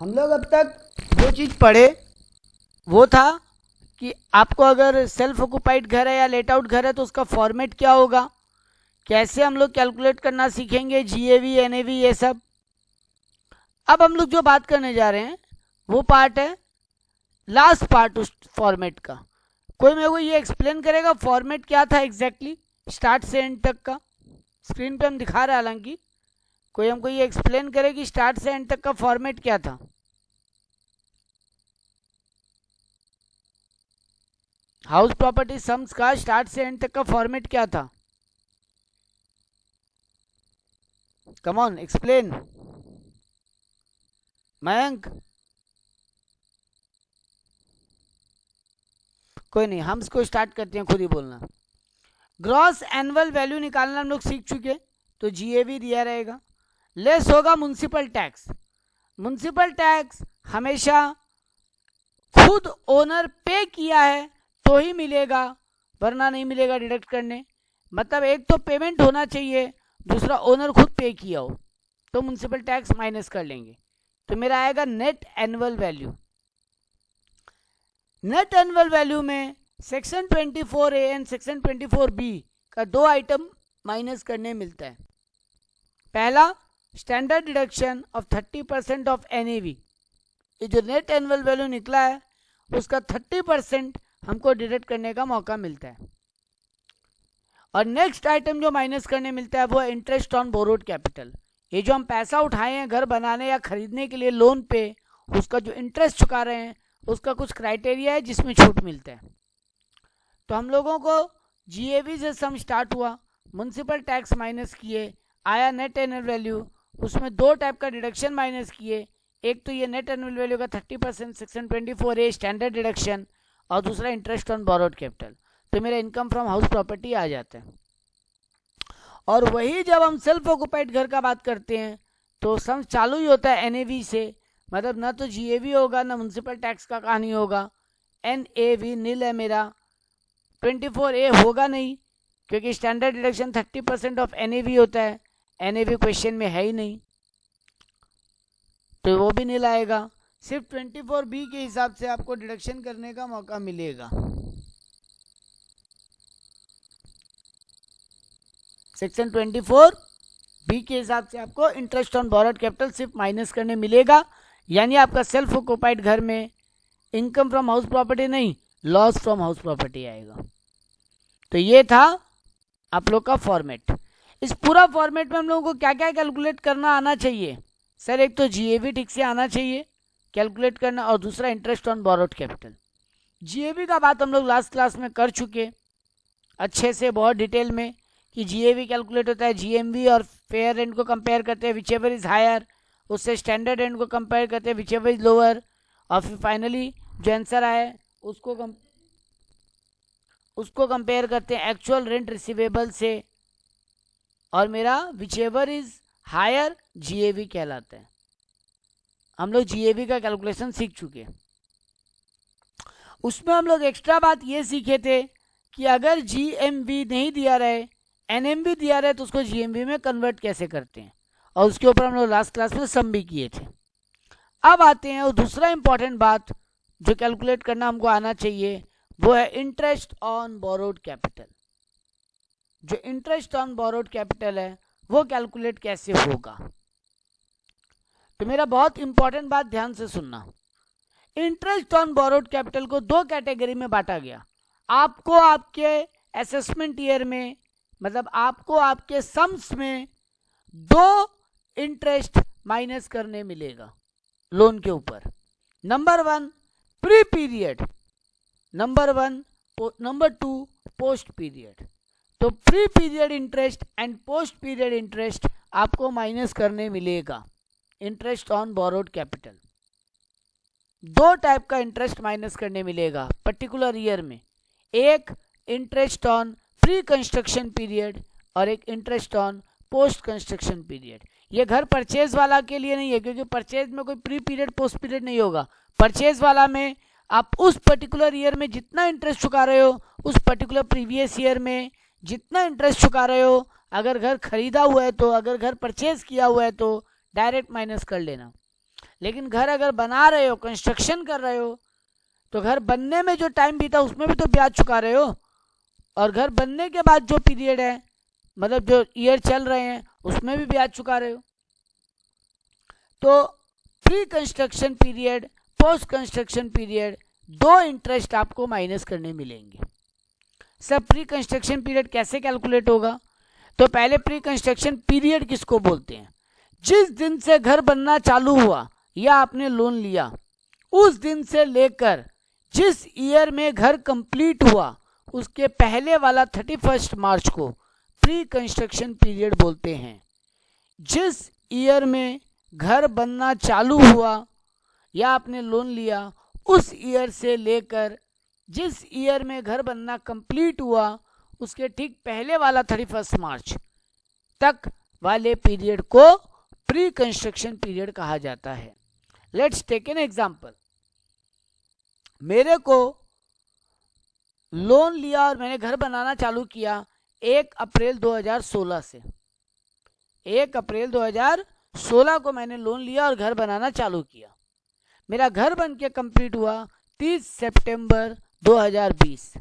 हम लोग अब तक जो चीज़ पढ़े वो था कि आपको अगर सेल्फ ऑक्यूपाइड घर है या लेट आउट घर है तो उसका फॉर्मेट क्या होगा, कैसे हम लोग कैलकुलेट करना सीखेंगे, जीएवी एनएवी ये सब। अब हम लोग जो बात करने जा रहे हैं वो पार्ट है लास्ट पार्ट उस फॉर्मेट का। कोई मेरे को ये एक्सप्लेन करेगा फॉर्मेट क्या था एग्जैक्टली स्टार्ट से एंड तक का? स्क्रीन पे हम दिखा रहे हैं हालांकि, कोई हमको ये एक्सप्लेन करे कि स्टार्ट से एंड तक का फॉर्मेट क्या था। हाउस प्रॉपर्टी सम्स का स्टार्ट से एंड तक का फॉर्मेट क्या था? Come on explain Mayank. कोई नहीं, हम इसको स्टार्ट करते हैं, खुद ही बोलना। ग्रॉस एनुअल वैल्यू निकालना हम लोग सीख चुके, तो जीएवी दिया रहेगा। लेस होगा म्युनिसिपल टैक्स। म्युनिसिपल टैक्स हमेशा खुद ओनर पे किया है तो ही मिलेगा, वरना नहीं मिलेगा डिडक्ट करने। मतलब एक तो पेमेंट होना चाहिए, दूसरा ओनर खुद पे किया हो, तो म्युनिसिपल टैक्स माइनस कर लेंगे। तो मेरा आएगा net annual value. Net annual value में section 24A and section 24B का दो आइटम माइनस करने मिलता है। पहला, standard deduction of 30% of NAV. ये जो नेट एनुअल वैल्यू निकला है उसका 30% हमको डिडक्ट करने का मौका मिलता है। और नेक्स्ट आइटम जो माइनस करने मिलता है वो है इंटरेस्ट ऑन बोरोड कैपिटल। ये जो हम पैसा उठाए हैं घर बनाने या खरीदने के लिए लोन पे, उसका जो इंटरेस्ट चुका रहे हैं उसका कुछ क्राइटेरिया है जिसमें छूट मिलता है। तो हम लोगों को जीएवी से सम स्टार्ट हुआ, म्युनिसिपल टैक्स माइनस किए, आया नेट एनुअल वैल्यू। उसमें दो टाइप का डिडक्शन माइनस किए, एक तो ये नेट एनुअल वैल्यू का 30% सेक्शन 24A स्टैंडर्ड डिडक्शन, और दूसरा इंटरेस्ट ऑन बोरोड कैपिटल। तो मेरा इनकम फ्रॉम हाउस प्रॉपर्टी आ जाता है। और वही जब हम सेल्फ ऑक्यूपाइड घर का बात करते हैं तो सम चालू ही होता है एनएवी से। मतलब ना तो जीएवी होगा ना म्युनिसिपल टैक्स का कहानी होगा, एनएवी नील है मेरा। 24A होगा नहीं क्योंकि स्टैंडर्ड डिडक्शन 30% ऑफ एनएवी होता है, एनएवी क्वेश्चन में है ही नहीं, तो वो भी नील आएगा। सिर्फ 24B के हिसाब से आपको डिडक्शन करने का मौका मिलेगा। सेक्शन 24B के हिसाब से आपको इंटरेस्ट ऑन बोरोड कैपिटल सिर्फ माइनस करने मिलेगा, यानी आपका सेल्फ ऑक्यूपाइड घर में इनकम फ्रॉम हाउस प्रॉपर्टी नहीं, लॉस फ्रॉम हाउस प्रॉपर्टी आएगा। तो ये था आप लोग का फॉर्मेट। इस पूरा फॉर्मेट में हम लोगों को क्या क्या कैलकुलेट करना आना चाहिए? सर एक तो जीएवी ठीक से आना चाहिए कैलकुलेट करना, और दूसरा interest on borrowed capital. GAV का बात हम लोग लास्ट क्लास में कर चुके अच्छे से, बहुत डिटेल में, कि जीएवी कैलकुलेट होता है जीएमवी और फेयर रेंट को कंपेयर करते हैं, विच एवर इज हायर, उससे स्टैंडर्ड रेंट को कंपेयर करते हैं, विच एवर इज लोअर, और फिर फाइनली जो आंसर आए उसको कंपेयर करते हैं एक्चुअल रेंट रिसीवेबल से, और मेरा whichever is higher GAV कहलाता है। हम लोग जीएवी का कैलकुलेशन सीख चुके। उसमें हम लोग एक्स्ट्रा बात ये सीखे थे कि अगर जीएमवी नहीं दिया रहे, एनएमवी दिया रहे, तो उसको जीएमवी में कन्वर्ट कैसे करते हैं, और उसके ऊपर हम लोग लास्ट क्लास में सम भी किए थे। अब आते हैं और दूसरा इंपॉर्टेंट बात जो कैलकुलेट करना हमको आना चाहिए, वो है इंटरेस्ट ऑन बोरोड कैपिटल। जो इंटरेस्ट ऑन बोरोड कैपिटल है वो कैलकुलेट कैसे होगा? तो मेरा बहुत इंपॉर्टेंट बात ध्यान से सुनना। इंटरेस्ट ऑन बोरोड कैपिटल को दो कैटेगरी में बांटा गया। आपको आपके असेसमेंट ईयर में, मतलब आपको आपके सम्स में दो इंटरेस्ट माइनस करने मिलेगा लोन के ऊपर। Number 1 pre period, number 2 post period. तो pre period interest and post period interest आपको माइनस करने मिलेगा इंटरेस्ट ऑन बोरोड कैपिटल। दो टाइप का इंटरेस्ट माइनस करने मिलेगा पर्टिकुलर ईयर में, एक interest on pre construction period और एक interest on post construction period. ये घर परचेज वाला के लिए नहीं है, क्योंकि परचेज में कोई प्री पीरियड पोस्ट पीरियड नहीं होगा। परचेज वाला में आप उस पर्टिकुलर ईयर में जितना इंटरेस्ट चुका रहे हो, उस पर्टिकुलर प्रीवियस ईयर में जितना इंटरेस्ट चुका रहे हो, अगर घर खरीदा हुआ है तो, अगर घर परचेज किया हुआ है तो डायरेक्ट माइनस कर लेना। लेकिन घर अगर बना रहे हो, कंस्ट्रक्शन कर रहे हो, तो घर बनने में जो टाइम बीता उसमें भी तो ब्याज चुका रहे हो, और घर बनने के बाद जो पीरियड है, मतलब जो ईयर चल रहे हैं, उसमें भी ब्याज चुका रहे हो। तो pre construction period, post construction period, दो इंटरेस्ट आपको माइनस करने मिलेंगे। सब प्री कंस्ट्रक्शन पीरियड कैसे कैलकुलेट होगा? तो पहले प्री कंस्ट्रक्शन पीरियड किसको बोलते हैं? जिस दिन से घर बनना चालू हुआ या आपने लोन लिया, उस दिन से लेकर जिस ईयर में घर कंप्लीट हुआ उसके पहले वाला 31 मार्च को प्री कंस्ट्रक्शन पीरियड बोलते हैं। जिस ईयर में घर बनना चालू हुआ या आपने लोन लिया, उस ईयर से लेकर जिस ईयर में घर बनना कंप्लीट हुआ उसके ठीक पहले वाला 31 मार्च तक वाले पीरियड को प्री कंस्ट्रक्शन पीरियड कहा जाता है। Let's take an example. मेरे को लोन लिया और मैंने घर बनाना चालू किया 1 अप्रैल 2016 से। 1 अप्रैल 2016 को मैंने लोन लिया और घर बनाना चालू किया। मेरा घर बन के कंप्लीट हुआ 30 सितंबर 2020।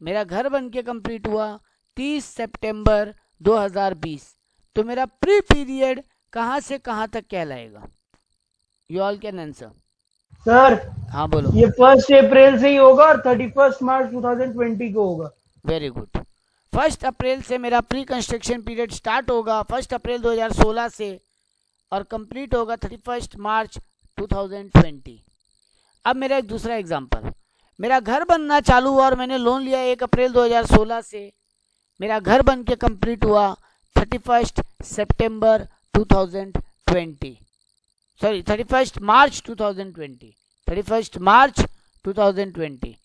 मेरा घर बन के कंप्लीट हुआ 30 सितंबर 2020। तो मेरा प्री पीरियड कहाँ से कहाँ तक कहलाएगा? You all can answer. Sir हाँ बोलो। ये 1 अप्रैल से ही होगा और 31 मार्च 2020 को होगा। Very good. 1 अप्रैल से मेरा प्री कंस्ट्रक्शन पीरियड स्टार्ट होगा 1 अप्रैल 2016 से और कंप्लीट होगा 31 मार्च 2020। अब मेरा एक दूसरा एग्जांपल। मेरा घर बनना चालू हुआ और मैंने लोन लिया 1 अप्रैल 2016 से। मेरा घर बन के कंप्लीट हुआ 31 सितंबर 2020, सॉरी 31 मार्च 2020। 31 मार्च 2020।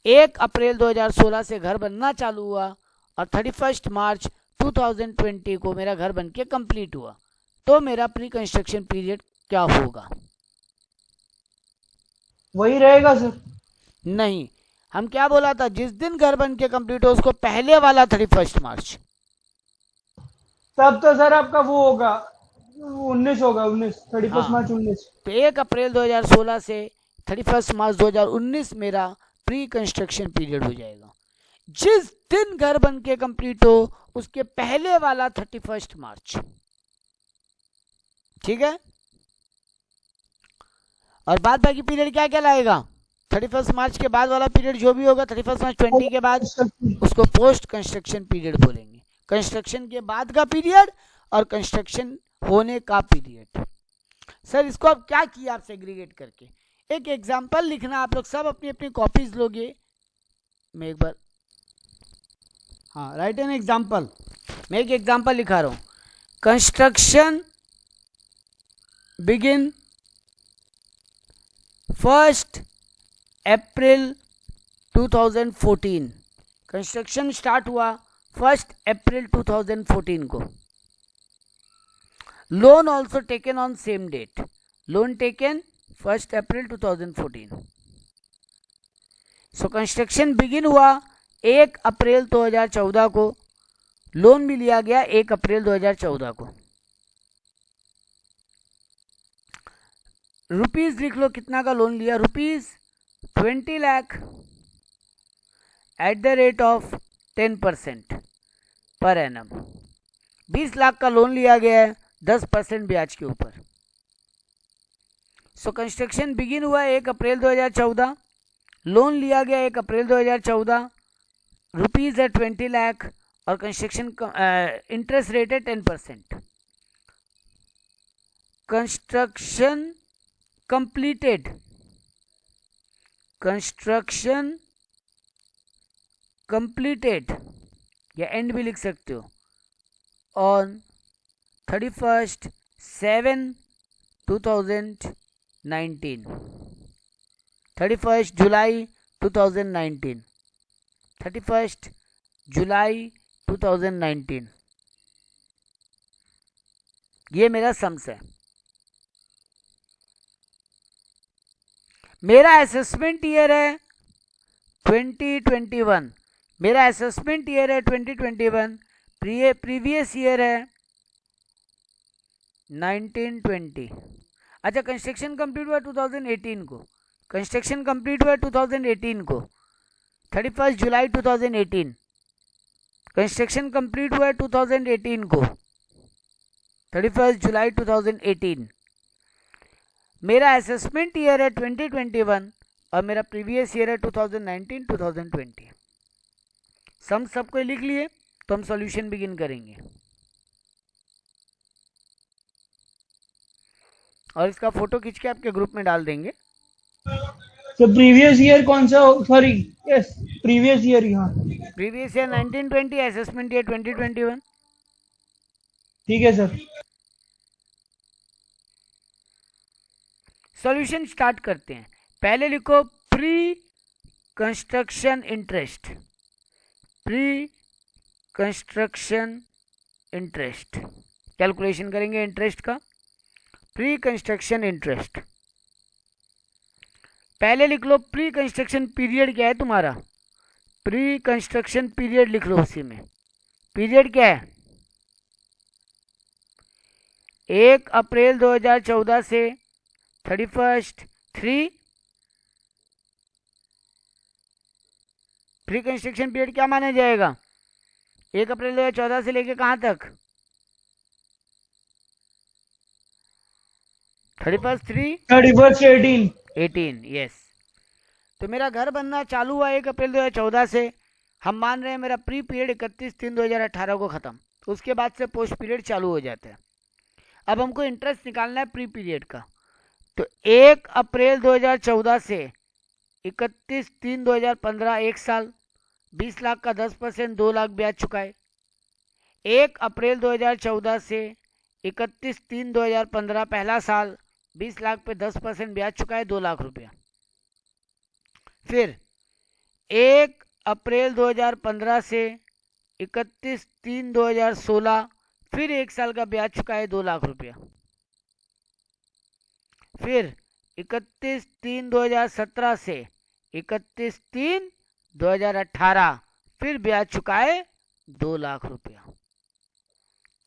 1 अप्रैल 2016 से घर बनना चालू हुआ और 31 मार्च 2020 को मेरा घर बन के कंप्लीट हुआ। तो मेरा प्री कंस्ट्रक्शन पीरियड क्या होगा? वही रहेगा सर। नहीं, हम क्या बोला था? जिस दिन घर बन के कंप्लीट हो उसको पहले वाला 31 मार्च। तब तो सर आपका वो होगा 19 होगा, 19 31 मार्च 19। तो 1 अप्रैल 2016 से 31 मार्च 2019 मेरा प्री कंस्ट्रक्शन पीरियड हो जाएगा। जिस दिन घर बन के कंप्लीट हो उसके पहले वाला 31 मार्च। ठीक है? और बाद बाकी पीरियड क्या कहलाएगा? 31 मार्च के बाद वाला पीरियड जो भी होगा 31 मार्च 20 के बाद, उसको पोस्ट कंस्ट्रक्शन पीरियड बोलेंगे। कंस्ट्रक्शन के बाद का पीरियड और कंस्ट्रक्शन होने का पीरियड। सर इसको अब क्या किया आप सेग्रीगेट करके? एक एग्जांपल लिखना। आप लोग सब अपनी अपनी कॉपीज लोगे। मैं एक बार, हाँ, राइट एन एग्जांपल। मैं एक एग्जांपल लिखा रहा हूं। Construction begin 1 April 2014। Construction start हुआ 1 अप्रैल 2014 को। Loan also taken on same date. Loan taken 1 April 2014। So construction begin हुआ 1 अप्रैल 2014 को। लोन भी लिया गया 1 अप्रैल 2014 को। रुपीज लिख लो, कितना का लोन लिया? Rupees 20 lakh at the rate of 10% per annum. 20 lakh का लोन लिया गया है 10% ब्याज के ऊपर। सो कंस्ट्रक्शन बिगिन हुआ 1 अप्रैल 2014। लोन लिया गया 1 अप्रैल 2014। रुपीज है 20 लाख और कंस्ट्रक्शन इंटरेस्ट रेट है 10%। Construction completed. कंस्ट्रक्शन कंप्लीटेड या एंड भी लिख सकते हो ऑन 31/7/2019। 31 जुलाई 2019। 31 जुलाई 2019। ये मेरा सम्स है। मेरा असेसमेंट ईयर है 2021। मेरा असेसमेंट ईयर है 2021। प्रीवियस ईयर है 1920। अच्छा, कंस्ट्रक्शन कंप्लीट हुआ 2018 को, कंस्ट्रक्शन कंप्लीट हुआ 2018 को, 31 जुलाई 2018, कंस्ट्रक्शन कंप्लीट हुआ 2018 को, 31 जुलाई 2018। मेरा असेसमेंट ईयर है 2021 और मेरा प्रीवियस ईयर है 2019-2020। सम सबको लिख लिए तो हम सॉल्यूशन बिगिन करेंगे। और इसका फोटो खींच के आपके ग्रुप में डाल देंगे। तो प्रीवियस ईयर कौन सा, सॉरी यस प्रीवियस ईयर, यहाँ प्रीवियस ईयर 1920, असेसमेंट ईयर 2021। ठीक है सर। सॉल्यूशन स्टार्ट करते हैं। पहले लिखो pre construction interest, pre construction interest. Calculation करेंगे इंटरेस्ट का, प्री कंस्ट्रक्शन इंटरेस्ट। पहले लिख लो प्री कंस्ट्रक्शन पीरियड क्या है तुम्हारा, प्री कंस्ट्रक्शन पीरियड लिख लो। उसी में पीरियड क्या है, 1 अप्रैल 2014 से 31/3। प्री कंस्ट्रक्शन पीरियड क्या माना जाएगा, 1 अप्रैल 2014 से लेके कहां तक, 31/3/18। यस। तो मेरा घर बनना चालू हुआ 1 अप्रैल 2014 से, हम मान रहे हैं मेरा प्री पीरियड 31/3/2018 को खत्म, उसके बाद से पोस्ट पीरियड चालू हो जाता है। अब हमको इंटरेस्ट निकालना है प्री पीरियड का। तो 1 अप्रैल 2014 से 31/3/2015 1 साल, 20 लाख का 10% 2 लाख ब्याज चुकाए। 1 अप्रैल 2014 से 31/3/2015 पहला साल, 20 लाख पे 10% ब्याज चुकाए, 2 लाख रुपया। फिर 1 अप्रैल 2015 से 31/3/2016 फिर 1 साल का ब्याज चुकाए, 2 लाख रुपया। फिर 31/3/2017 से 31/3/2018 फिर ब्याज चुकाए, 2 लाख रुपया।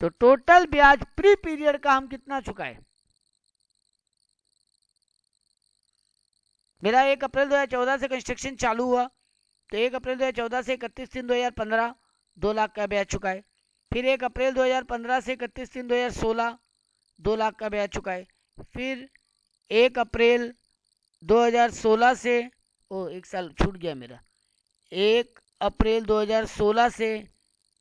तो टोटल ब्याज प्री पीरियड का हम कितना चुकाए, मेरा 1 अप्रैल 2014 से कंस्ट्रक्शन चालू हुआ, तो 1 अप्रैल 2014 से 31/3/2015 2 लाख का ब्याज चुकाए। फिर 1 अप्रैल 2015 से 31/3/2016 2 लाख का ब्याज चुकाए। फिर 1 अप्रैल 2016 से, ओ 1 साल छूट गया मेरा, 1 अप्रैल 2016 से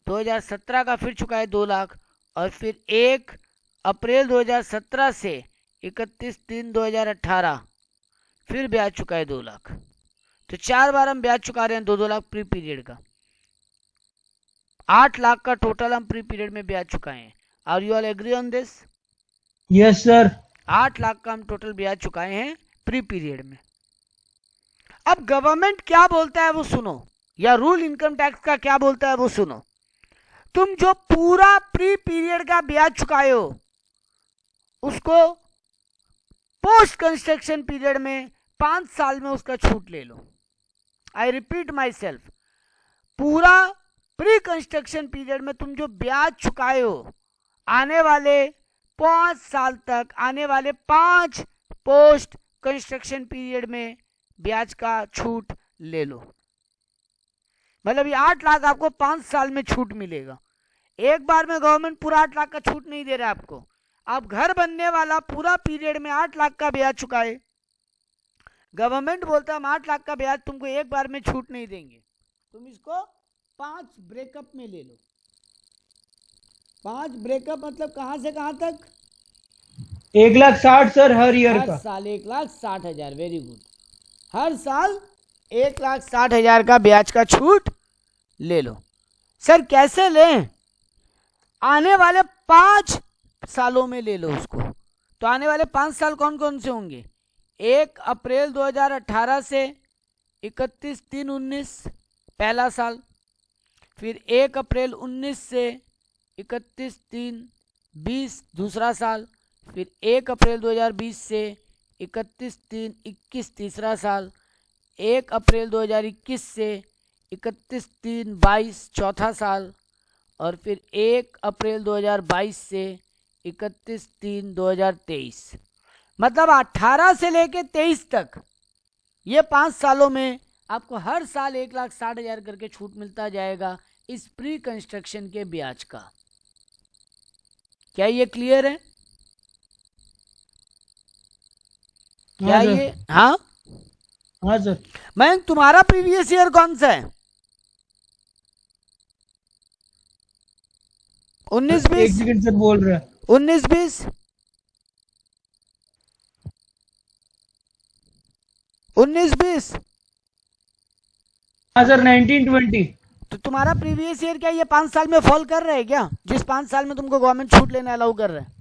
2017 का फिर चुकाए 2 लाख। और फिर 1 अप्रैल 2017 से 31/3/2018 फिर ब्याज चुकाए 2 लाख। तो 4 बार हम ब्याज चुका रहे हैं 2-2 लाख प्री पीरियड का। 8 लाख का टोटल हम प्री पीरियड में ब्याज चुकाए हैं। Are you all agree on this? Yes sir. 8 lakh का हम टोटल ब्याज चुकाए हैं प्री पीरियड में। अब गवर्नमेंट क्या बोलता है वो सुनो, या रूल इनकम टैक्स का क्या बोलता है वो सुनो। तुम जो पूरा प्री पीरियड का ब्याज चुकाए हो उसको पोस्ट कंस्ट्रक्शन पीरियड में 5 साल में उसका छूट ले लो। आई रिपीट माई सेल्फ, पूरा प्री कंस्ट्रक्शन पीरियड में तुम जो ब्याज चुकाए हो आने वाले 5 साल तक, आने वाले 5 पोस्ट कंस्ट्रक्शन पीरियड में ब्याज का छूट ले लो। मतलब ये 8 लाख आपको 5 साल में छूट मिलेगा। एक बार में गवर्नमेंट पूरा 8 लाख का छूट नहीं दे रहा आपको। आप घर बनने वाला पूरा पीरियड में 8 लाख का ब्याज चुकाए, गवर्नमेंट बोलता है हम 8 लाख का ब्याज तुमको एक बार में छूट नहीं देंगे, तुम इसको 5 ब्रेकअप में ले लो। 5 ब्रेकअप मतलब कहां से कहां तक, 1,60,000 सर हर ईयर का। हर साल 1,60,000। वेरी गुड, हर साल 1,60,000 का ब्याज का छूट ले लो। सर कैसे लें, आने वाले 5 सालों में ले लो उसको। तो आने वाले 5 साल कौन कौन से होंगे, 1 अप्रैल 2018 से 31/3/19 पहला साल, फिर 1 अप्रैल 19 से 31/3/20 दूसरा साल, फिर 1 अप्रैल 2020 से 31/3/21 तीसरा साल, 1 अप्रैल 2021 से 31/3/22 चौथा साल, और फिर 1 अप्रैल 2022 से 31/3/2023। मतलब 18 से लेके 23 तक ये 5 सालों में आपको हर साल 1,60,000 करके छूट मिलता जाएगा इस प्री कंस्ट्रक्शन के ब्याज का। क्या ये क्लियर है? क्या हाँ सर। ये? हाँ हाँ सर। मैं, तुम्हारा प्रीवियस ईयर कौन सा है? 19-20? एक सेकंड सर, बोल रहा है 19-20? 19-20? हाँ सर 1920। तो तुम्हारा प्रीवियस ईयर क्या ये 5 साल में फॉल कर रहा है क्या, जिस 5 साल में तुमको गवर्नमेंट छूट लेने अलाउ कर रहा है?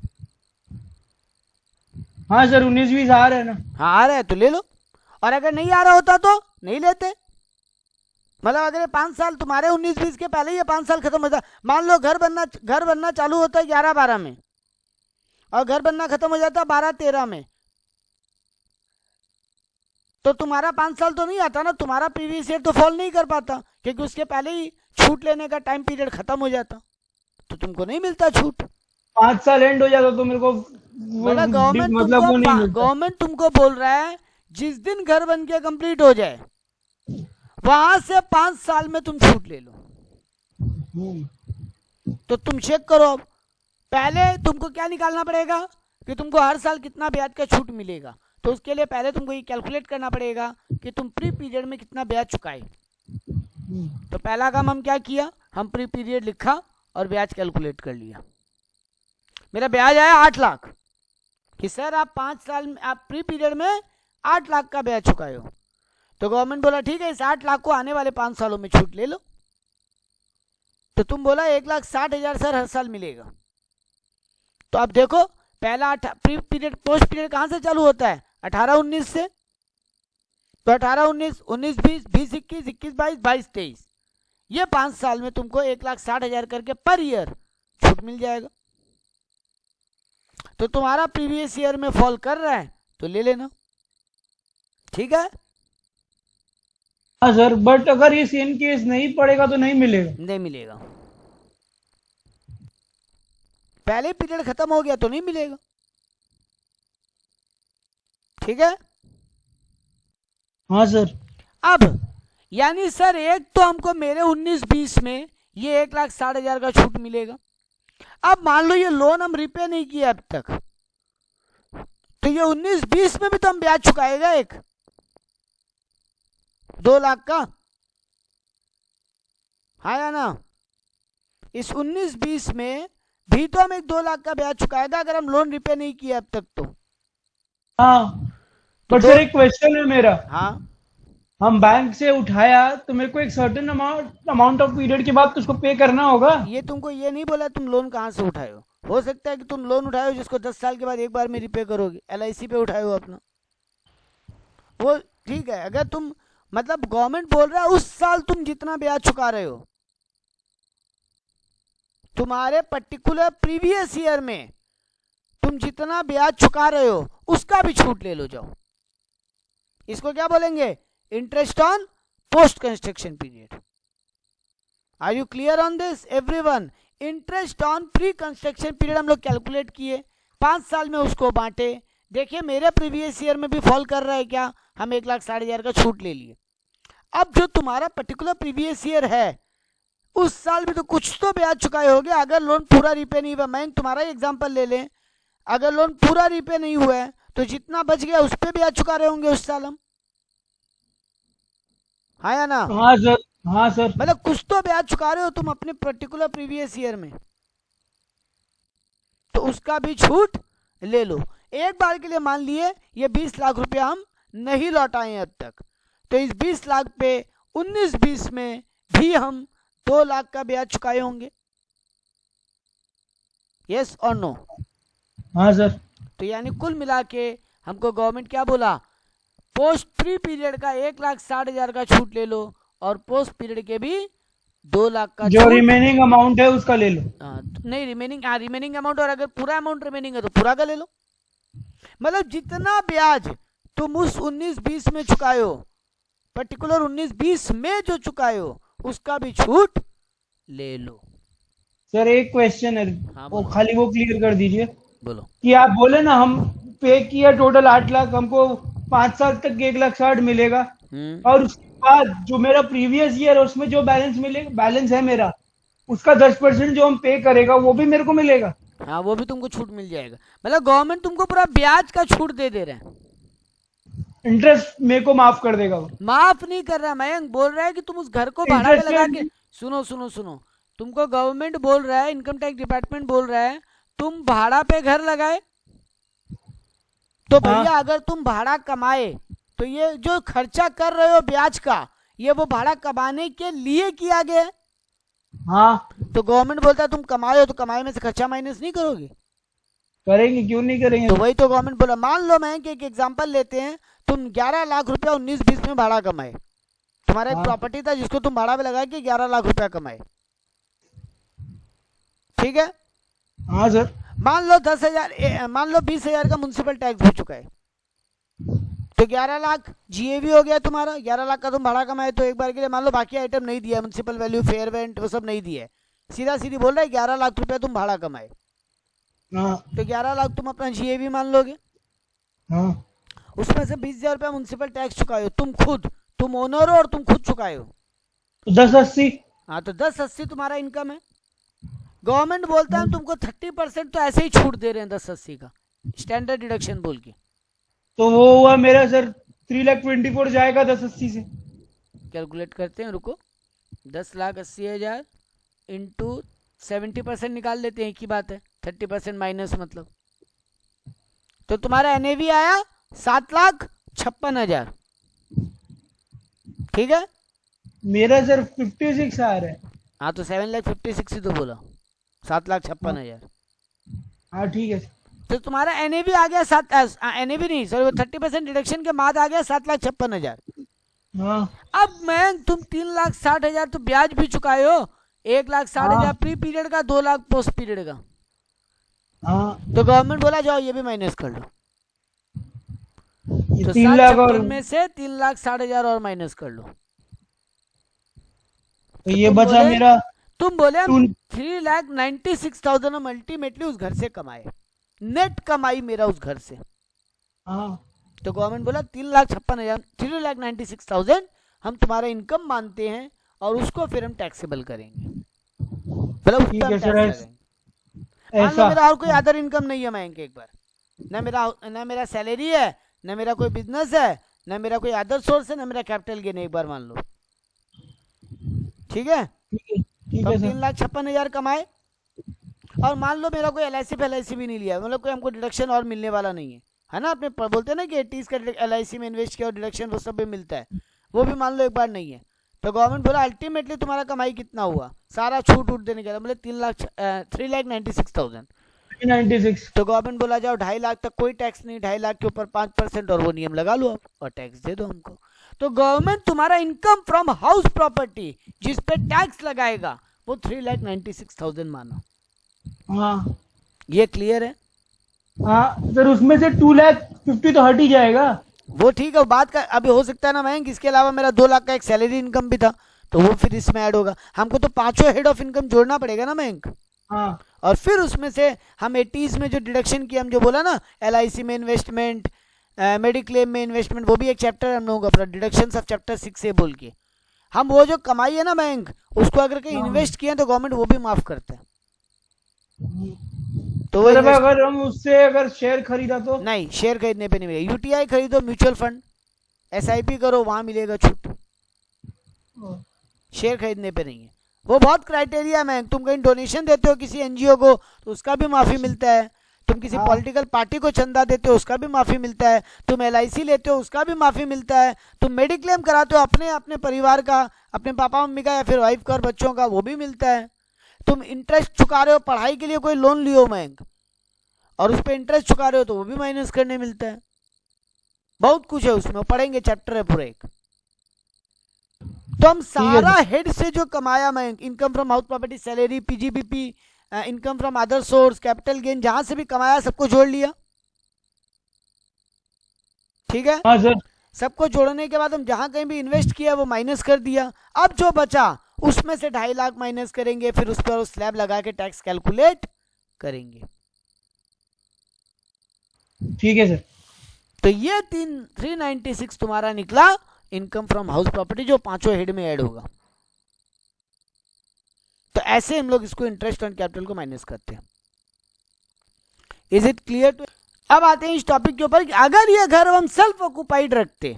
हाँ सर 19-20 आ रहा है ना। हाँ आ रहा है तो ले लो, और अगर नहीं आ रहा होता तो नहीं लेते। मतलब अगर ये 5 साल तुम्हारे 19-20 के पहले ये 5 साल खत्म होता, मान लो घर बनना चालू होता है 11-12 में और घर बनना खत्म हो जाता 12-13 में, तो तुम्हारा 5 साल तो नहीं आता ना, तुम्हारा प्रीवियस ईयर तो फॉल नहीं कर पाता क्योंकि उसके पहले ही छूट लेने का टाइम पीरियड खत्म हो जाता, तो तुमको नहीं मिलता छूट। 5 साल एंड हो जाता तो मेरे को मतलब मतलब वो नहीं मिलता। गवर्नमेंट तुमको बोल रहा है जिस दिन घर बन के कंप्लीट हो जाए वहां से 5 साल में तुम छूट ले लो। तो तुम चेक करो, अब पहले तुमको क्या निकालना पड़ेगा कि तुमको हर साल कितना ब्याज का छूट मिलेगा, तो उसके लिए पहले तुमको ये कैलकुलेट करना पड़ेगा कि तुम प्री पीरियड में कितना ब्याज चुकाए। तो पहला काम हम क्या किया, हम प्री पीरियड लिखा और ब्याज कैलकुलेट कर लिया। मेरा ब्याज आया 8 लाख कि सर आप 5 साल में, आप प्री पीरियड में 8 लाख का ब्याज चुकाए हो। तो गवर्नमेंट बोला ठीक है, इस 8 लाख को आने वाले 5 सालों में छूट ले लो। तो तुम बोला 1,60,000 सर हर साल मिलेगा। तो अब देखो पहला प्री पीरियड पोस्ट पीरियड कहां से चालू होता है, 18-19 से। तो 18-19, 19-20, 20-21, 21-22, 22-23, ये 5 साल में तुमको 1,60,000 करके पर ईयर छूट मिल जाएगा। तो तुम्हारा प्रीवियस ईयर में फॉल कर रहा है तो ले लेना, ठीक है। हाँ सर, बट अगर इस इन केस नहीं पड़ेगा तो नहीं मिलेगा। नहीं मिलेगा, पहले पीरियड खत्म हो गया तो नहीं मिलेगा, ठीक है। हाँ सर। अब यानी सर एक तो हमको मेरे 19-20 में ये 1,60,000 का छूट मिलेगा। अब मान लो ये लोन हम रिपे नहीं किया अब तक, तो ये 19-20 में भी तो हम ब्याज चुकाएगा एक 2 लाख का, हाँ या ना। इस 19-20 में भी तो हम एक 2 लाख का ब्याज चुकाएगा अगर हम लोन रिपे नहीं किया अब तक तो। हाँ बट सर एक क्वेश्चन है मेरा। हाँ हम बैंक से उठाया तो मेरे को एक सर्टेन अमाउंट ऑफ पीरियड के बाद तो उसको पे करना होगा। ये तुमको ये नहीं बोला तुम लोन कहाँ से उठाए हो सकता है कि तुम लोन उठाए हो जिसको 10 साल के बाद एक बार में रिपे करोगे, LIC पे उठाए हो अपना, वो ठीक है। अगर तुम मतलब गवर्नमेंट बोल रहा है उस साल तुम जितना ब्याज चुका रहे हो तुम्हारे पर्टिकुलर प्रीवियस ईयर में तुम जितना ब्याज चुका रहे हो उसका भी छूट ले लो जाओ। इसको क्या बोलेंगे, interest on post construction period. Are you clear on this everyone? Interest on pre construction period हम लोग कैलकुलेट किए, 5 साल में उसको बांटे, देखिए मेरे प्रीवियस ईयर में भी फॉल कर रहा है क्या, हम 1,60,000 का छूट ले लिए। अब जो तुम्हारा पर्टिकुलर प्रीवियस ईयर है उस साल भी तो कुछ तो ब्याज चुकाए होगे, अगर लोन पूरा रिपे नहीं हुआ, मैं तुम्हारा एग्जांपल ले लें, अगर लोन पूरा रिपे नहीं हुआ है तो जितना बच गया उस पर ब्याज चुका रहे होंगे उस साल हम, हाँ या ना। हाँ सर। हाँ सर। मतलब कुछ तो ब्याज चुका रहे हो तुम अपने पर्टिकुलर प्रीवियस ईयर में, तो उसका भी छूट ले लो। एक बार के लिए मान लिए ये 20 लाख रुपया हम नहीं लौटाए अब तक, तो इस 20 लाख पे 19-20 में भी हम 2 लाख का ब्याज चुकाए होंगे, यस और नो। हाँ सर। तो यानी कुल मिला के हमको गवर्नमेंट क्या बोला, पोस्ट प्री पीरियड का 1,60,000 का छूट ले लो और पोस्ट पीरियड के भी 2 लाख का जो रिमेनिंग अमाउंट है उसका ले लो। नहीं रिमेनिंग अमाउंट, और अगर पूरा अमाउंट रिमेनिंग है तो पूरा का ले लो। मतलब जितना ब्याज तुम उस 19-20 में चुकाए हो, पर्टिकुलर 19-20 में जो चुकाए हो उसका भी छूट ले लो। सर एक क्वेश्चन है, हाँ, वो खाली वो क्लियर कर दीजिए। बोलो। कि आप बोले ना हम पे किया टोटल 8 लाख, हमको 5 साल तक 1,60,000 मिलेगा। हम्म। और उसके बाद जो मेरा प्रीवियस ईयर है उसमें जो बैलेंस मिलेगा, बैलेंस है मेरा, उसका 10% जो हम पे करेगा वो भी मेरे को मिलेगा। हाँ, वो भी तुमको छूट मिल जाएगा। मतलब गवर्नमेंट तुमको पूरा ब्याज का छूट दे रहे हैं। इंटरेस्ट मेरे को माफ कर देगा वो। माफ नहीं कर रहा मयंक, बोल रहा है कि तुम उस घर को भाड़ा पे इंटरेस्ट लगा के, सुनो सुनो सुनो, तुमको गवर्नमेंट बोल रहा है, इनकम टैक्स डिपार्टमेंट बोल रहा है तुम भाड़ा पे घर लगाए, तो भैया अगर तुम भाड़ा कमाए तो ये जो खर्चा कर रहे हो ब्याज का, ये वो भाड़ा कमाने के लिए किया गया है। हाँ, तो गवर्नमेंट बोलता है तुम कमाए हो तो कमाई में से खर्चा माइनस नहीं करोगे? करेंगे, क्यों नहीं करेंगे। तो वही तो गवर्नमेंट बोला। मान लो मैं कि एक एग्जांपल लेते हैं, तुम 11 लाख रुपया 19-20 में भाड़ा कमाए, तुम्हारा एक हाँ। प्रॉपर्टी था जिसको तुम भाड़ा पे लगा के 11 लाख रुपया कमाए, ठीक है। हाँ सर। मान लो 10,000, मान लो 20,000 का म्युनिसिपल टैक्स हो चुका है, तो 11 लाख जीएवी हो गया तुम्हारा। 11 लाख का तुम भाड़ा कमाए, तो एक बार के लिए मान लो बाकी आइटम नहीं दिया, म्युनिसिपल वैल्यू, फेयर वेंट, वो सब नहीं दिया है, सीधा सीधी बोल रहा है 11 लाख रुपया तुम भाड़ा कमाए, हाँ। तो 11 लाख तुम अपना जीएवी मान लोगे। हाँ। उसमें से 20,000 रुपया म्युनिसिपल टैक्स चुकाए हो तुम खुद, तुम ओनर हो और तुम खुद चुकाए हो, तो 1080। हाँ, तो 1080 तुम्हारा इनकम है। गवर्नमेंट बोलता है हम तुमको 30% तो ऐसे ही छूट दे रहे हैं 1080 का स्टैंडर्ड डिडक्शन बोल के। तो वो हुआ मेरा सर 3,24,000 जाएगा 1080 से। कैलकुलेट करते हैं, रुको। 10,80,000 इंटू 70% निकाल लेते हैं, एक ही बात है, 30% माइनस मतलब, तो तुम्हारा एनएवी आया 7,56,000, ठीक है। मेरा सर 56 आ रहा है। हाँ, तो 7,56,000 ही तो बोला, 7,56,000। हाँ ठीक है। तो तुम्हारा एनएवी आ गया एनएवी नहीं सॉरी, 30% डिडक्शन के बाद आ गया 7,56,000। हाँ। अब मैं तुम 3,60,000 तो ब्याज भी चुकाए हो, 1,60,000 प्री पीरियड का, 2 लाख पोस्ट पीरियड का। हाँ। तो गवर्नमेंट बोला जाओ ये भी माइनस कर लो, तो 3 लाख और 7,56,000 में से 3,60,000 और माइनस कर लो, तो ये बचा मेरा। तुम बोले 3,96,000 हम अल्टीमेटली उस घर से कमाए, नेट कमाई मेरा उस घर से। हाँ। तो गवर्नमेंट बोला 3,56,000, 3,96,000 हम तुम्हारा इनकम मानते हैं और उसको फिर हम टैक्सेबल करेंगे, मतलब उस ठीक पे हम है टैक्स सर, लगाएंगे। मान लो ऐसा। मेरा और कोई अदर इनकम नहीं है मयंक, एक बार, ना मेरा सैलरी है, ना मेरा कोई बिजनेस है, ना मेरा कोई अदर सोर्स है, ना मेरा कैपिटल गेन है, एक बार मान लो, ठीक है। ठीक तो है हम सर। 3,56,000 कमाए, और मान लो मेरा कोई LIC भी नहीं लिया, मतलब कोई हमको डिडक्शन और मिलने वाला नहीं है ना। अपने बोलते हैं ना कि 80s का LIC में इन्वेस्ट किया और डिडक्शन वो सब भी मिलता है, वो भी मान लो एक बार नहीं है। तो गवर्नमेंट बोला अल्टीमेटली तुम्हारा कमाई कितना हुआ, सारा छूट उठ देने के बाद बोले 3,96,000। 96। तो गवर्नमेंट बोला जाओ 2.5 लाख तक कोई टैक्स नहीं, 2.5 लाख के ऊपर 5% और वो नियम लगा लो आप और टैक्स दे दो हमको। तो गवर्नमेंट तुम्हारा इनकम फ्रॉम हाउस प्रॉपर्टी जिस पे टैक्स लगाएगा वो 3,96,000 माना। हाँ। ये क्लियर है? हाँ सर, उसमें से 2,50,000 तो हट ही जाएगा। वो ठीक है, बात का अभी हो सकता है ना मयंक, इसके अलावा मेरा 2 लाख का एक सैलरी इनकम भी था, तो वो फिर इसमें ऐड होगा। हमको तो पांचों हेड ऑफ इनकम जोड़ना पड़ेगा ना मयंक। हाँ। और फिर उसमें से हम 80s में जो डिडक्शन किया, हम जो बोला ना LIC में इन्वेस्टमेंट, मेडिक्लेम में इन्वेस्टमेंट, वो भी एक चैप्टर हम लोगों का डिडक्शन ऑफ चैप्टर 6 से बोल के, हम वो जो कमाई है ना बैंक, उसको अगर कहीं इन्वेस्ट किए तो गवर्नमेंट वो भी माफ करता है। तो अगर हम उससे अगर शेयर खरीदा तो नहीं, शेयर खरीदने पे नहीं मिलेगा। UTI खरीदो, म्यूचुअल फंड, SIP करो, वहां मिलेगा छूट, शेयर खरीदने पे नहीं है। वो बहुत क्राइटेरिया में, तुम कहीं डोनेशन देते हो किसी NGO को तो उसका भी माफी मिलता है, तुम किसी पॉलिटिकल पार्टी को चंदा देते हो उसका भी माफी मिलता है, तुम LIC लेते हो उसका भी माफी मिलता है, तुम मेडिक्लेम कराते हो अपने अपने परिवार का, अपने पापा मम्मी का या फिर वाइफ का और बच्चों का, वो भी मिलता है। तुम इंटरेस्ट चुका रहे हो, पढ़ाई के लिए कोई लोन लियो बैंक और उस पर इंटरेस्ट चुका रहे हो तो वो भी माइनस करने मिलता है। बहुत कुछ है उसमें, पढ़ेंगे, चैप्टर है पूरा एक। तो हम सारा हेड से जो कमाया मैं, income from house property, salary, PGBP, income from other source, capital gain, जहां से भी कमाया सबको जोड़ लिया, ठीक है। हाँ सर। सबको जोड़ने के बाद हम जहां कहीं भी इन्वेस्ट किया वो माइनस कर दिया। अब जो बचा उसमें से 2.5 लाख माइनस करेंगे, फिर उस पर स्लैब लगा के टैक्स कैलकुलेट करेंगे। ठीक है सर। तो ये 396 तुम्हारा निकला इनकम फ्रॉम हाउस प्रॉपर्टी, जो पांचों हेड में ऐड होगा। तो ऐसे हम लोग इसको इंटरेस्ट ऑन कैपिटल को माइनस करते हैं। Is it clear? अब आते हैं इस टॉपिक के ऊपर कि अगर ये घर हम सेल्फ ऑक्युपाइड रखते,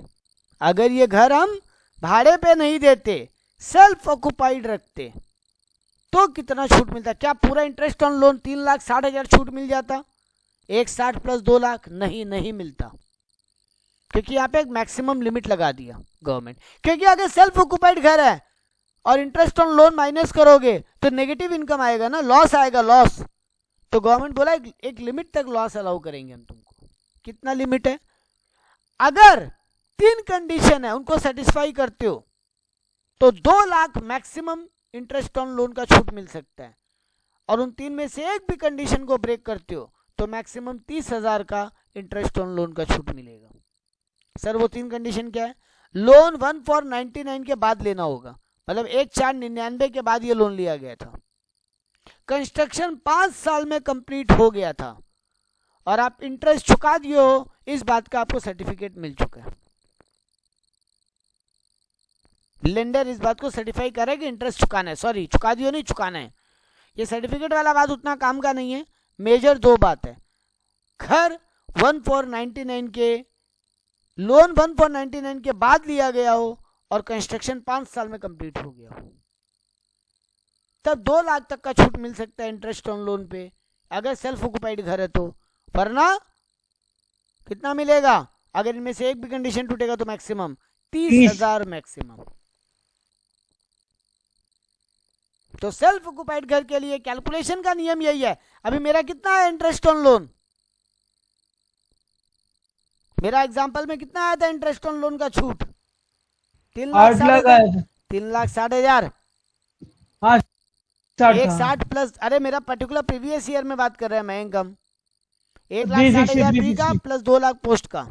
अगर ये घर हम भाड़े पे नहीं देते, सेल्फ ऑक्युपाइड रखते, तो कितना छूट मिलता? क्या पूरा इंटरेस्ट ऑन लोन 3,60,000 छूट मिल जाता? 1,60 प्लस 2 लाख? नहीं, नहीं मिलता, क्योंकि यहाँ पे एक मैक्सिमम लिमिट लगा दिया गवर्नमेंट। क्योंकि अगर सेल्फ ऑक्युपाइड घर है और इंटरेस्ट ऑन लोन माइनस करोगे तो नेगेटिव इनकम आएगा ना, लॉस आएगा, लॉस। तो गवर्नमेंट बोला एक लिमिट तक लॉस अलाउ करेंगे हम तुमको। कितना लिमिट है? अगर 3 कंडीशन है उनको सेटिस्फाई करते हो तो 2 lakh maximum interest on loan का छूट मिल सकता है, और उन 3 में से एक भी कंडीशन को ब्रेक करते हो तो मैक्सिमम 30,000 का इंटरेस्ट ऑन लोन का छूट मिलेगा। सर वो 3 कंडीशन क्या है? लोन 1/4/99 के बाद लेना होगा, मतलब 1/4/99 के बाद ये लोन लिया गया था। कंस्ट्रक्शन 5 साल में कंप्लीट हो गया था और आप इंटरेस्ट चुका दिए हो, इस बात का आपको सर्टिफिकेट मिल चुका है। लेंडर इस बात को सर्टिफाई करे कि इंटरेस्ट चुकाना है, सॉरी चुका दियो नहीं, चुकाना है। ये सर्टिफिकेट वाला बात उतना काम का नहीं है। मेजर 2 बात है, घर 1/4/99 के, लोन 1/4/99 के बाद लिया गया हो और कंस्ट्रक्शन 5 साल में कंप्लीट हो गया हो, तब 2 लाख तक का छूट मिल सकता है इंटरेस्ट ऑन लोन पे, अगर सेल्फ ऑक्युपाइड घर है तो। वरना कितना मिलेगा? अगर इनमें से एक भी कंडीशन टूटेगा तो मैक्सिमम 30,000 मैक्सिमम। तो सेल्फ ऑक्युपाइड घर के लिए कैलकुलेशन का नियम यही है। अभी मेरा कितना है इंटरेस्ट ऑन लोन? मेरा एग्जांपल में कितना आया था इंटरेस्ट ऑन लोन का छूट? 3,60,000। हाँ 1,60 प्लस, अरे मेरा पर्टिकुलर प्रीवियस ईयर में बात कर रहे हैं मयंक हम। 1,60,000 प्री का प्लस 2 लाख पोस्ट का।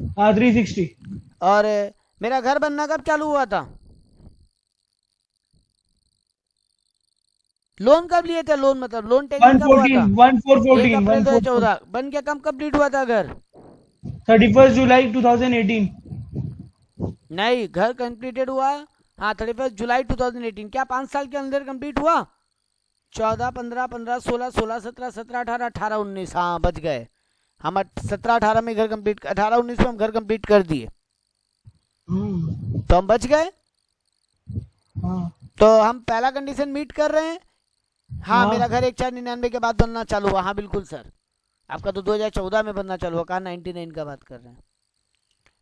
हाँ 360। और मेरा घर बनना कब चालू हुआ था? लोन कब लिए थे? लोन मतलब लोन टेकन कब हुआ था? 1/4/14 अप्रैल 2014। बन के कब कंप्लीट हुआ था घर? 31 जुलाई 2018। नहीं, घर कंप्लीटेड हुआ हाँ 31 जुलाई 2018। क्या 5 साल के अंदर कंप्लीट हुआ? 14, 15, 15, 16, 16, 17, 17, 18, 18, 19। हाँ बच गए हम। 17, 18 में घर कंप्लीट, 18, 19 में हम घर कंप्लीट कर दिए, तो हम बच गए। तो हम पहला कंडीशन मीट कर रहे हैं। हाँ मेरा घर 1/4/99 के बाद बनना चालू हुआ। हाँ बिल्कुल सर, आपका तो 2014 में बनना चालू हुआ, कहा 99 का बात कर रहे हैं।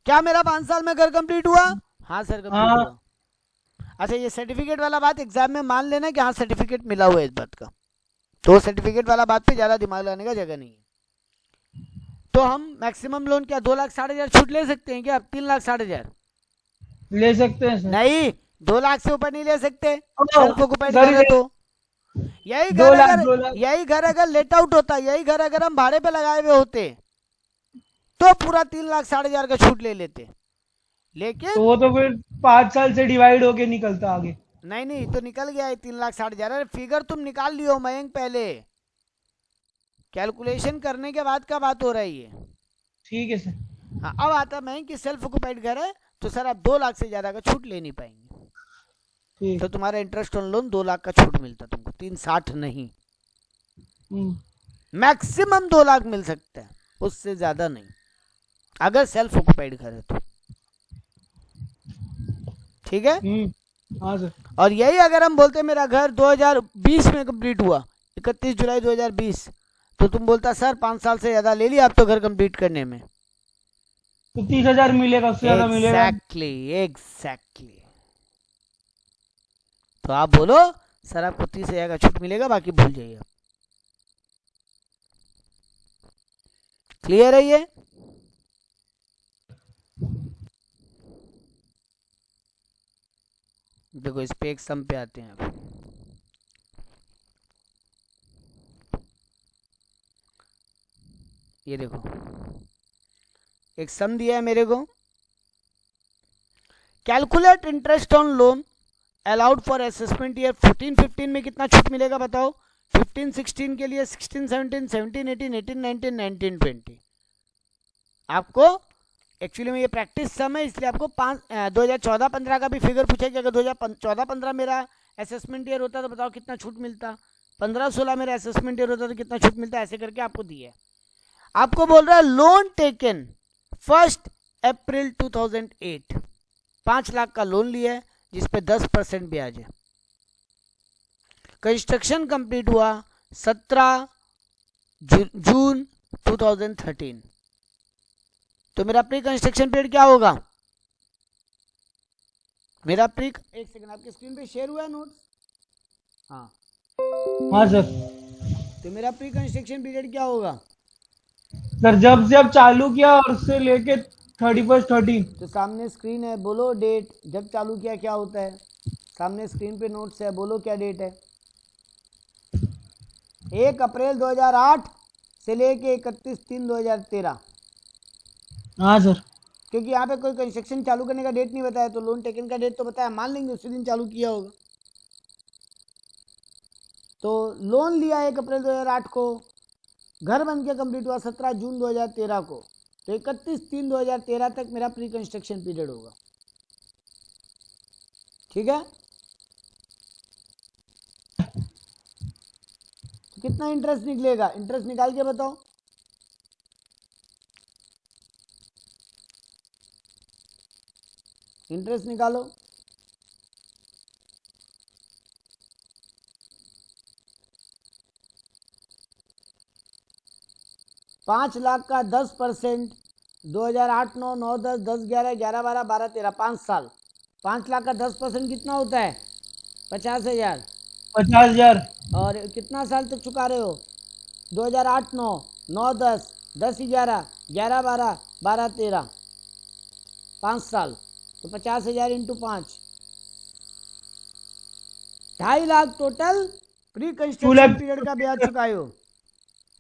क्या मेरा 5 साल में घर कंप्लीट हुआ? हाँ सर कंप्लीट हुआ। अच्छा ये सर्टिफिकेट वाला बात एग्जाम में मान लेना कि हाँ सर्टिफिकेट मिला हुआ है इस बात का, तो सर्टिफिकेट वाला बात पे ज्यादा दिमाग लगाने का जगह नहीं है। तो हम मैक्सिमम लोन क्या 2,60,000 छूट ले सकते हैं क्या? 3,60,000 ले सकते हैं सर। नहीं, 2 लाख से ऊपर नहीं ले सकते। तो यही घर अगर लेट आउट होता, यही घर अगर हम भाड़े पे लगाए हुए होते तो पूरा 3,60,000 का छूट ले लेते। लेकिन तो वो तो फिर 5 साल से डिवाइड होके निकलता आगे। नहीं तो निकल गया है 3,60,000। अरे फिगर तुम निकाल लियो मयंक, पहले कैलकुलेशन करने के बाद का बात हो रही है। ठीक है सर। हाँ अब आता मयंक कि सेल्फ ऑक्युपाइड घर है तो सर आप 2 लाख से ज्यादा का छूट ले नहीं पाएंगे, तो तुम्हारा इंटरेस्ट ऑन लोन 2 लाख का छूट मिलता तुमको, 360 नहीं। मैक्सिमम 2 लाख मिल सकता है, उससे ज्यादा नहीं, अगर सेल्फ ऑक्युपाइड घर है तो। ठीक है? हाँ सर। और यही अगर हम बोलते मेरा घर 2020 में कंप्लीट हुआ, 31 जुलाई 2020, तो तुम बोलता सर 5 साल से ज्यादा ले लिया आप तो घर कंप्लीट करने में, तो 30,000 मिलेगा, उससे ज्यादा मिलेगा। एग्जैक्टली। तो आप बोलो सर आपको 30,000 का छूट मिलेगा, बाकी भूल जाइए। क्लियर है ये? देखो इस पे एक सम पे आते हैं अब। ये देखो एक सम दिया है मेरे को, calculate interest on loan allowed for assessment year 14-15 में कितना छूट मिलेगा बताओ? 15-16 के लिए 16-17, 17-18, 18-19, 19-20। आपको एक्चुअली में ये प्रैक्टिस सम है, इसलिए आपको 2014-15 का भी फिगर पूछा कि अगर 2014-15 मेरा असेसमेंट ईयर होता तो बताओ कितना छूट मिलता, 15-16 मेरा असेसमेंट ईयर होता तो कितना छूट मिलता, ऐसे करके आपको दिया है। आपको बोल रहा है लोन टेकन 1 अप्रैल 2008, 5 लाख का लोन लिया है जिसपे 10% ब्याज है। कंस्ट्रक्शन कंप्लीट हुआ 17 जून 2013, तो मेरा प्री कंस्ट्रक्शन पीरियड क्या होगा? मेरा प्री, एक सेकंड, आपकी स्क्रीन पे शेयर हुआ है नोट्स? हाँ सर। तो मेरा प्री कंस्ट्रक्शन पीरियड क्या होगा? सर जब से अब चालू किया और उससे लेके 31-30। तो सामने स्क्रीन है, बोलो डेट, जब चालू किया क्या होता है? सामने स्क्रीन पे नोट्स है, बोलो क्या डेट है? 1 अप्रैल 2008 से लेके 31/3/2013। हाँ सर। क्योंकि यहाँ पे कोई कंस्ट्रक्शन चालू करने का डेट नहीं बताया, तो लोन टेकन का डेट तो बताया, मान लेंगे उसी दिन चालू किया होगा। तो लोन लिया 1 अप्रैल 2008 को, घर बन के कंप्लीट हुआ 17 जून 2013 को, तो 31/3/2013 तक मेरा प्री कंस्ट्रक्शन पीरियड होगा। ठीक है, तो कितना इंटरेस्ट निकलेगा? इंटरेस्ट निकाल के बताओ। इंटरेस्ट निकालो। पाँच लाख का 10%, 2008, 9, 9, 10, 10, 11, 11, 12, 12, 13, 5 साल। 5 लाख का 10% कितना होता है? 50,000। 50,000। और कितना साल तक चुका रहे हो? 2008, 9, 9, 10, 10, 11, 11, 12, 12, 13, 5 साल, तो 50,000 into 5, 2.5 lakh total pre construction period का ब्याज चुकाए हो।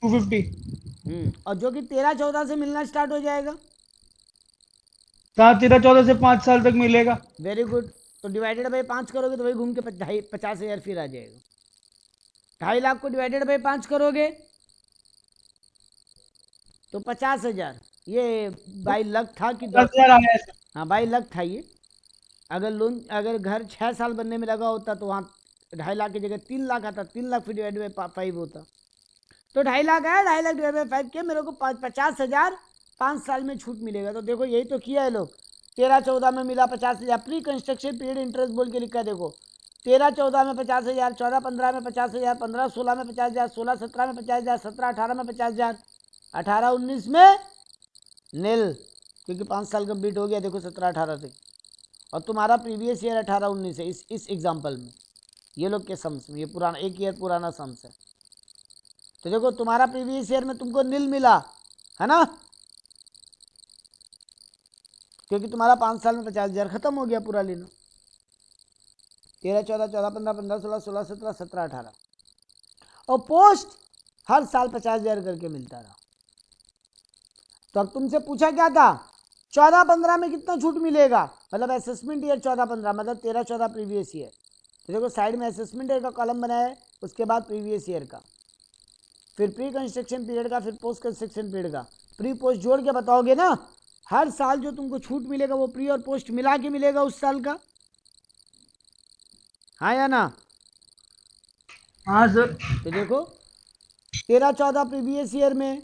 250। और जो कि 13-14 से मिलना स्टार्ट हो जाएगा। 13-14 से 5 साल तक मिलेगा। Very good. तो डिवाइडेड बाई 5 करोगे तो वही घूम के 50,000 फिर आ जाएगा। 2.5 लाख को डिवाइडेड बाई 5 करोगे तो 50,000। ये बाई लक था कि 10,000 आया है। हाँ बाई लक था ये। अगर घर 6 साल बनने में लगा होता तो वहाँ 2.5 लाख की जगह 3 लाख आता, 3 लाख फिर डिवाइड बाई 5 होता, तो 2.5 लाख आया, 2.5 लाख डिवाइड बाई 5 किया, मेरे को 50,000 5 साल में छूट मिलेगा। तो देखो यही तो किया है लोग। 13-14 में मिला 50,000, प्री कंस्ट्रक्शन पीरियड इंटरेस्ट बोल के लिखा। देखो 13-14 में 50,000, 14-15 में 50,000, 15-16 में 50,000, 16-17 में 50,000, 17-18 में 50,000, 18-19 में नील, क्योंकि 5 साल कंप्लीट हो गया। देखो 17-18 तक, और तुम्हारा प्रीवियस ईयर 18-19 है इस एग्जाम्पल में। ये लोग के सम्स में, ये पुराना 1 ईयर पुराना सम्स है। तो देखो तुम्हारा प्रीवियस ईयर में तुमको नील मिला है ना, क्योंकि तुम्हारा 5 साल में 50,000 खत्म हो गया पूरा लेना। 13-14, 14-15, 15-16, 16-17, 17-18, और पोस्ट हर साल 50,000 करके मिलता रहा। तो अब तुमसे पूछा क्या था? 14-15 में कितना छूट मिलेगा, मतलब असेसमेंट ईयर 14-15, मतलब 13-14 प्रीवियस ईयर। तो देखो साइड में असेसमेंट ईयर का कॉलम बनाया है, उसके बाद प्रीवियस ईयर का, फिर प्री कंस्ट्रक्शन पीरियड का, फिर पोस्ट कंस्ट्रक्शन पीरियड का। प्री पोस्ट जोड़ के बताओगे ना, हर साल जो तुमको छूट मिलेगा वो प्री और पोस्ट मिला के मिलेगा उस साल का। हाँ या ना? हाँ सर। तो देखो 13-14 प्रीवियस ईयर में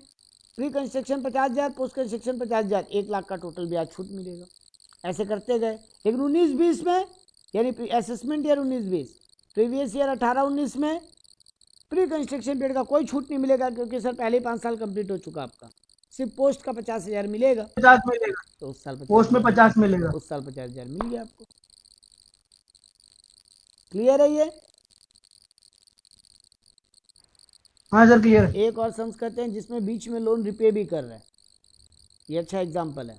pre construction 50,000, post construction 50,000, 1 lakh का टोटल ब्याज छूट मिलेगा। ऐसे करते गए। लेकिन 19-20 में, यानी असेसमेंट ईयर 19-20, प्रीवियस ईयर 18-19 में प्री कंस्ट्रक्शन पीरियड का कोई छूट नहीं मिलेगा, क्योंकि सर पहले ही 5 साल कंप्लीट हो चुका आपका। सिर्फ पोस्ट का 50,000 मिलेगा। 50 मिलेगा, तो उस साल पोस्ट में 50 मिलेगा, उस साल 50,000 मिल गया आपको। क्लियर है ये? हाँ सर क्लियर। एक और सम्स करते हैं जिसमें बीच में लोन रिपे भी कर रहे हैं। ये अच्छा एग्जांपल है।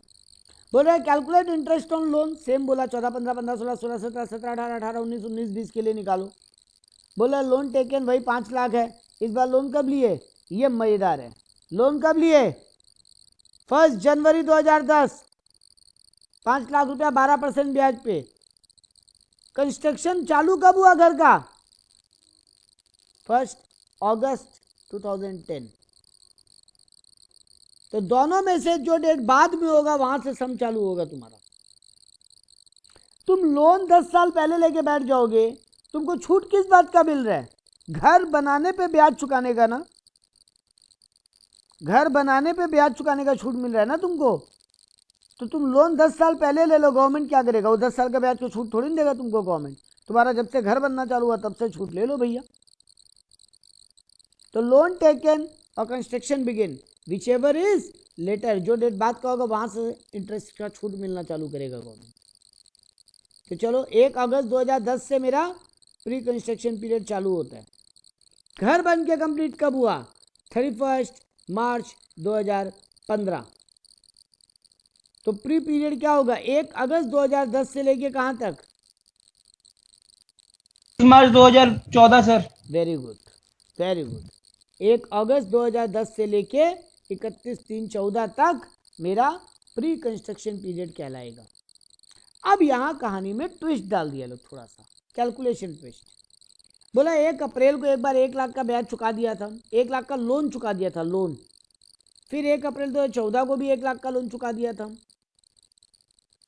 बोल रहा है calculate interest on loan, same बोला 14-15, 15-16, 16-17, 17-18, 18-19, 19-20 के लिए निकालो। बोला लोन टेकन वही 5 लाख है। इस बार लोन कब लिए? ये मजेदार है। लोन कब लिए? 1 जनवरी 2010, 5 लाख रुपया 12% ब्याज पे। कंस्ट्रक्शन चालू कब हुआ घर का? 1 अगस्त 2010। तो दोनों में से जो डेट बाद में होगा वहां से सम चालू होगा तुम्हारा। तुम लोन 10 साल पहले लेके बैठ जाओगे, तुमको छूट किस बात का मिल रहा है? घर बनाने पे ब्याज चुकाने का ना, घर बनाने पे ब्याज चुकाने का छूट मिल रहा है ना तुमको। तो तुम लोन 10 साल पहले ले लो, गवर्नमेंट क्या करेगा? वो 10 साल का ब्याज को छूट थोड़ी नहीं देगा तुमको गवर्नमेंट। तुम्हारा जब से घर बनना चालू हुआ तब से छूट ले लो भैया। तो लोन टेकन और construction begin whichever is later, जो डेट बाद का होगा वहां से इंटरेस्ट का छूट मिलना चालू करेगा गवर्नमेंट। तो चलो 1 अगस्त 2010 से मेरा प्री कंस्ट्रक्शन पीरियड चालू होता है। घर बन के कंप्लीट कब हुआ? 31 मार्च 2015। तो प्री पीरियड क्या होगा? 1 अगस्त 2010 से लेके कहां तक? मार्च 2014 sir. Very good, very good. 1 अगस्त 2010 से लेके 31/3/14 तक मेरा प्री कंस्ट्रक्शन पीरियड कहलाएगा। अब यहां कहानी में ट्विस्ट डाल दिया लोग, थोड़ा सा कैलकुलेशन ट्विस्ट। बोला 1 अप्रैल को एक बार 1 लाख का ब्याज चुका दिया था, 1 लाख का लोन चुका दिया था, लोन। फिर 1 अप्रैल 2014 को भी 1 लाख का लोन चुका दिया था,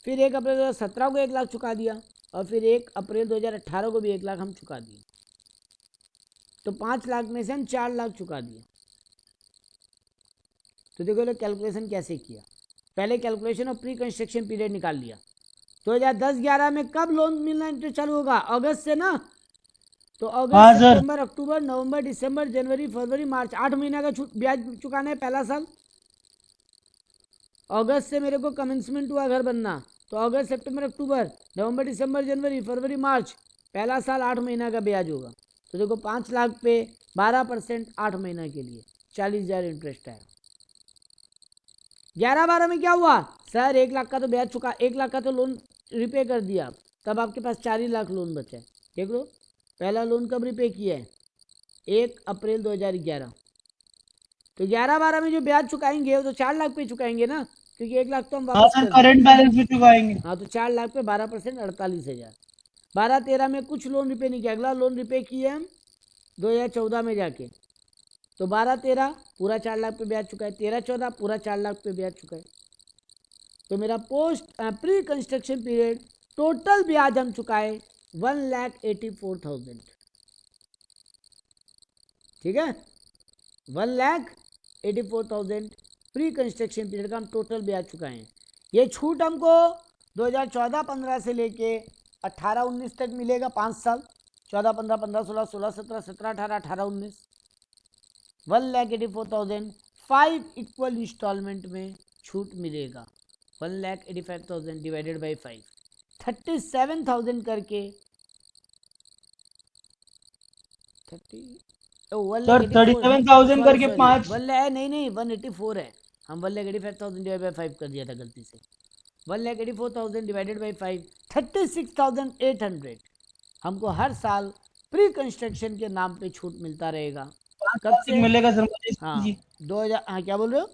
फिर 1 अप्रैल 2017 को 1 लाख चुका दिया, और फिर 1 अप्रैल 2018 को भी 1 लाख हम चुका दिए। तो 5 लाख में से हम 4 लाख चुका दिए। तो देखो लोग कैलकुलेशन कैसे किया। पहले calculation of pre construction period निकाल लिया। 2010-11 में कब लोन मिलना इंटरेस्ट चालू होगा? अगस्त से ना। तो अगस्त, सितंबर, अक्टूबर, नवंबर, दिसंबर, जनवरी, फरवरी, मार्च, 8 महीना का ब्याज चुकाना है पहला साल। अगस्त से मेरे को कमेंसमेंट हुआ घर बनना, तो अगस्त, सितंबर, अक्टूबर, नवंबर, दिसंबर, जनवरी, फरवरी, मार्च, पहला साल 8 महीना का ब्याज होगा। तो देखो 5 लाख पे 12% 8 महीना के लिए 40,000 इंटरेस्ट है। 11-12 में क्या हुआ? सर 1 लाख का तो ब्याज चुका, 1 लाख का तो लोन रिपे कर दिया, तब आपके पास 4 लाख लोन बचा है। देख लो पहला लोन कब रिपे किया है? 1 अप्रैल 2011। तो 11-12 में जो ब्याज चुकाएंगे वो तो 4 लाख पे चुकाएंगे ना, क्योंकि 1 लाख तो हम वापस करंट बैलेंस पे चुकाएंगे। हाँ, तो 4 लाख पे 12% 48,000। 12-13 में कुछ लोन रिपे नहीं किया, अगला लोन रिपे किए हम 2014 में जाके। तो 12-13 पूरा 4 लाख पे ब्याज चुका है, 13-14 पूरा 4 लाख पे ब्याज चुका है। तो मेरा post pre construction period total ब्याज हम चुकाए 1,84,000। ठीक है, 1,84,000 प्री कंस्ट्रक्शन पीरियड का हम टोटल ब्याज चुकाए हैं। ये छूट हमको 2014-15 से लेके 18-19 तक मिलेगा, 5 साल। 14, 15, 15, 16, 16, 17, 17, 18, 18, 19। 1,84,000 5 इक्वल इंस्टॉलमेंट में छूट मिलेगा। 1,85,000 डिवाइडेड बाई 5 37,000 करके 37,000 करके 5 नहीं 184 है। हम 1,85,000 डिवाइड बाई 5 कर दिया था गलती से। 1,84,000 डिवाइडेड बाई 5 36,800 हमको हर साल प्री कंस्ट्रक्शन के नाम पे छूट मिलता रहेगा। कब से मिलेगा सर? हाँ 2000। हाँ क्या बोल रहे हो?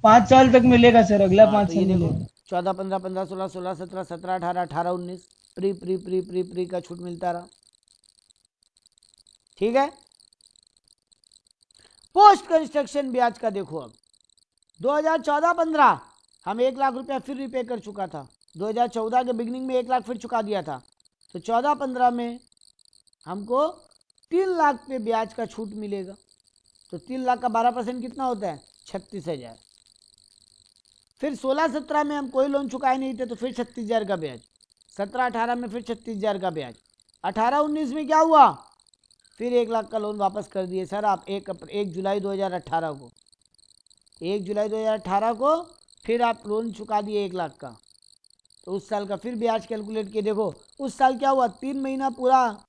5 साल तक मिलेगा सर, अगला 5 तो साल ये देखो मिलेगा। 14, 15, 15, 16, 16, 17, 17, 18, 18, 19 pre pre pre pre pre का छूट मिलता रहा। ठीक है। पोस्ट कंस्ट्रक्शन ब्याज का देखो, अब 2014-15 हम 1 लाख रुपया फिर रिपे कर चुका था। 2014 के बिगिनिंग में 1 लाख फिर चुका दिया था। तो 14-15 में हमको 3 लाख पे ब्याज का छूट मिलेगा। तो 3 लाख का 12% कितना होता है? 36,000। फिर 16-17 में हम कोई लोन चुकाए नहीं थे, तो फिर 36,000 का ब्याज। 17-18 में फिर 36,000 का ब्याज। 18-19 में क्या हुआ? फिर 1 लाख का लोन वापस कर दिए सर आप 1 जुलाई 2018 को। 1 जुलाई 2018 को फिर आप लोन चुका दिए 1 लाख का। तो उस साल का फिर ब्याज कैलकुलेट किए। देखो उस साल क्या हुआ? 3 महीना पूरा,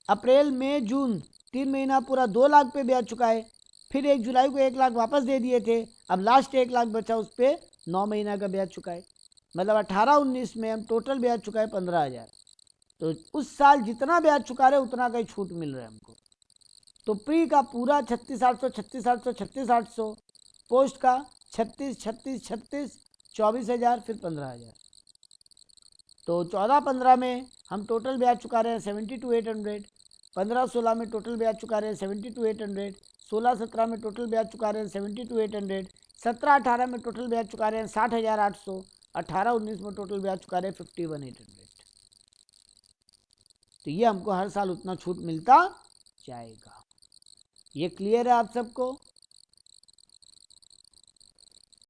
अप्रैल मई जून 3 महीना पूरा 2 लाख पे ब्याज चुकाए। फिर 1 जुलाई को 1 लाख वापस दे दिए थे। अब लास्ट 1 लाख बचा, उस पर 9 महीना का ब्याज चुकाए। मतलब 18-19 में हम टोटल ब्याज चुकाए 15,000। तो उस साल जितना ब्याज चुका रहे उतना का ही छूट मिल रहा है हमको। तो प्री का पूरा 36,800 36,800 36,800, पोस्ट का 36 36 36 24,000 फिर 15,000। तो 14-15 में हम टोटल ब्याज चुका रहे हैं 72,800। 15-16 में टोटल ब्याज चुका रहे हैं 72,800। 16-17 में टोटल ब्याज चुका रहे हैं 72,800, 17-18 में टोटल ब्याज चुका रहे हैं 60,800, 18-19 में टोटल ब्याज चुका रहे हैं 51,800। तो ये हमको हर साल उतना छूट मिलता जाएगा। ये क्लियर है आप सबको?